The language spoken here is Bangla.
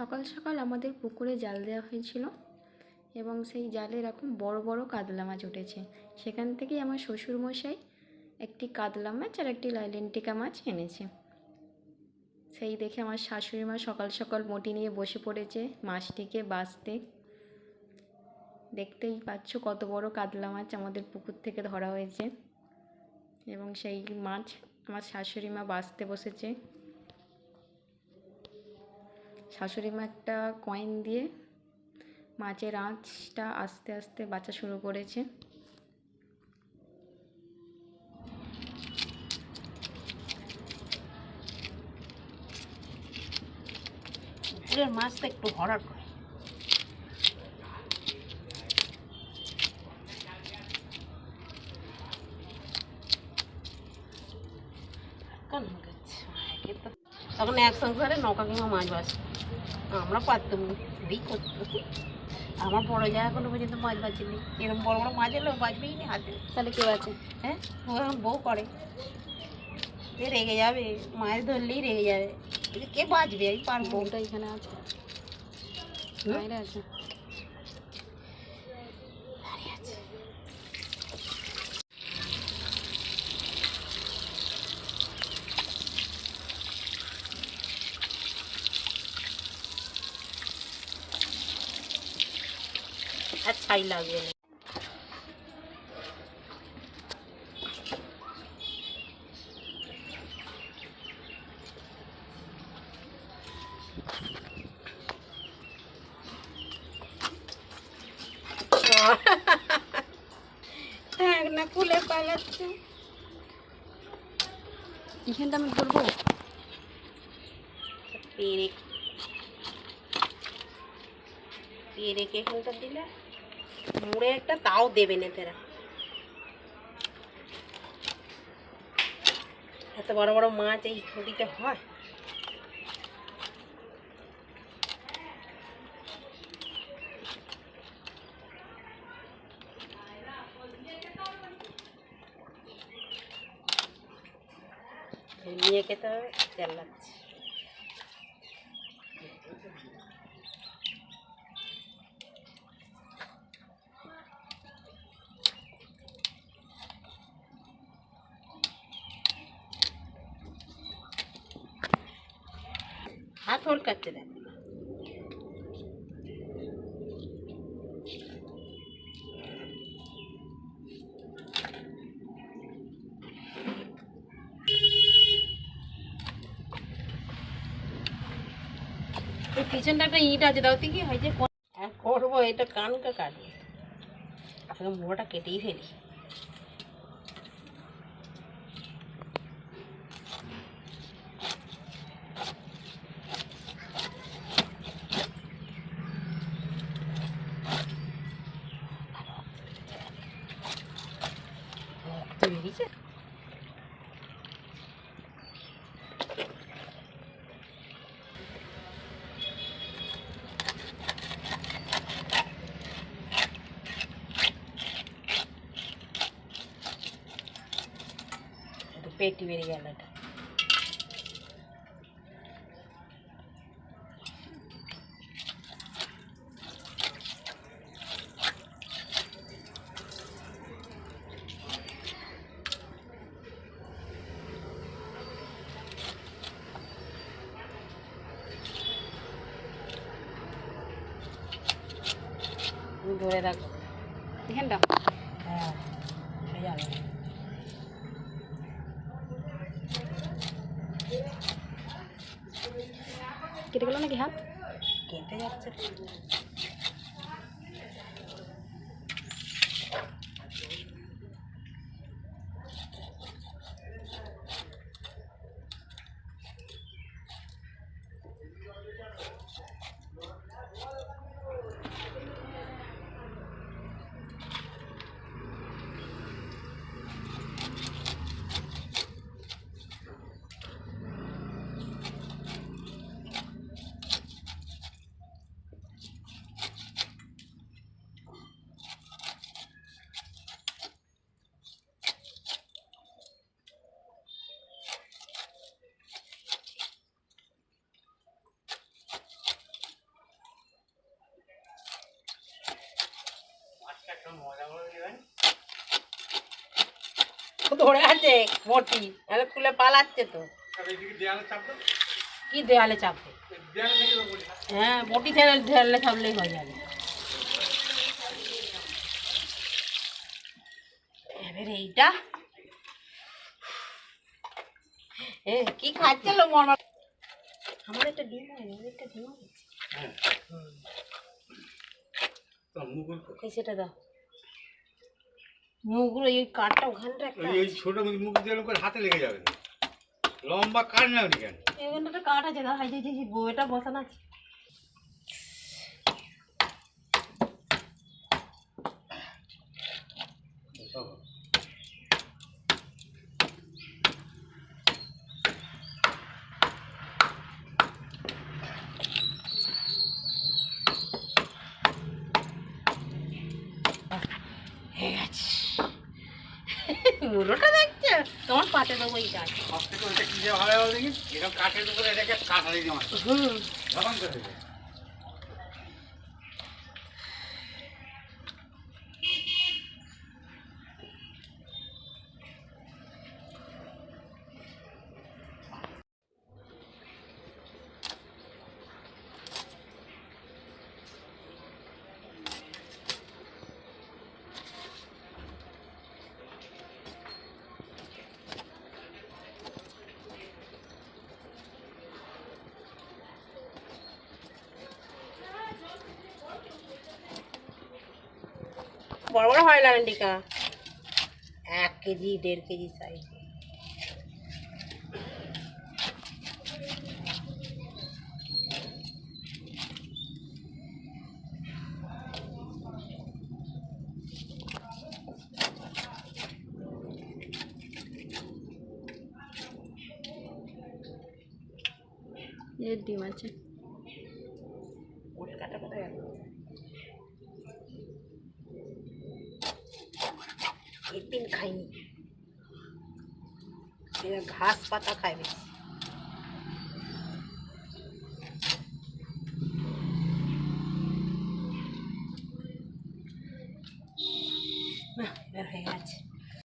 সকাল সকাল আমাদের পুকুরে জাল দেওয়া হয়েছিল এবং সেই জালে এরকম বড় বড় কাতলা মাছ উঠেছে। সেখান থেকেই আমার শ্বশুরমশাই একটি কাতলা মাছ আর একটি লাইলেন্টিকা মাছ এনেছে। সেই দেখে আমার শাশুড়ি মা সকাল সকাল বঁটি নিয়ে বসে পড়েছে মাছটিকে বাছতে। দেখতেই পাচ্ছ কত বড় কাতলা মাছ আমাদের পুকুর থেকে ধরা হয়েছে এবং সেই মাছ আমার শাশুড়ি মা বাছতে বসেছে। শাশুড়ি মা একটা কয়েন দিয়ে মাছের আঁচটা আস্তে আস্তে বাছা শুরু করেছে। পুকুরের মাছটা একটু ভরাট করে। তখন এক সংসারে নৌকা কিংবা মাছ বাঁচত, আমরা পারতাম খুবই করতো। আমার বড় যা এখনো পর্যন্ত মাছ বাঁচেনি, এরকম বড় বড় মাছ এলেও বাঁচবেই না হাতে। তাহলে কেউ আছে? হ্যাঁ, ও এখন বউ করে, এ রেগে যাবে, মাছ ধরলেই রেগে যাবে, কে বাঁচবে? আমি পারবো। বউটা এখানে আছে, বাইরে আছে। আর ছাই লাগবে না। না খুলে পালাচ্ছে, এখানটা আমি ধরবো। পেরেক এখানটা দিলে মুড়ে একটা তাও দেবে না তেরা। এত বড় বড় মাছ এই ছুটিতে হয়। নিয়ে খেতে হবে, তেল লাগছে। हाथ होल्ड करते रहते। পিছনটা একটা ইট আছে, দাও কি হয় যে করবো এটা কানটা কাটবে, আসলে মোড়াটা কেটেই ফেলি। বেরিয়েছে পেটি বেরিয়ে গেল এটা। ধরে রাখো এখানটা। হ্যাঁ, কেটে গেল নাকি হাত? কেটে যাচ্ছে। ধরে আছে বটি, তাহলে খুলে পালাচ্ছে তো। কি দেয়ালে চাপবে? হ্যাঁ, বটি ঠেলে থাকলেই হয়ে যাবে। এবারে এইটা কি খাচ্ছে লো মর। আমার একটা ডিম হয়, আমার একটা ডিম আছে। সেটা দাও, মুখগুলো এই কাঠটা ওখানে রাখতে এই ছোট মুখ দিয়ে করে হাতে লেগে যাবে, লম্বা কাঠ না কেন? এখানে একটা কাঠ আছে, দাও যে বইটা বসানো আছে। মুড়োটা দেখছো, তোমার পাতে দেবো এই গাছ। সব থেকে ওইটা কি যে ভালো হবে দেখি, এরকম কাঠের উপরে এটাকে কাটা দিয়ে মাছ যখন করে দেবে। বড় বড় হয় লালটিকা, 1 কেজি 1.5 কেজি সাইজ। এর ডিম আছে। কাটা কোথায় গেল? একদিন খাইনি, এরা ঘাস পাতা খায় বেশি। না, এবার হয়ে গেছে।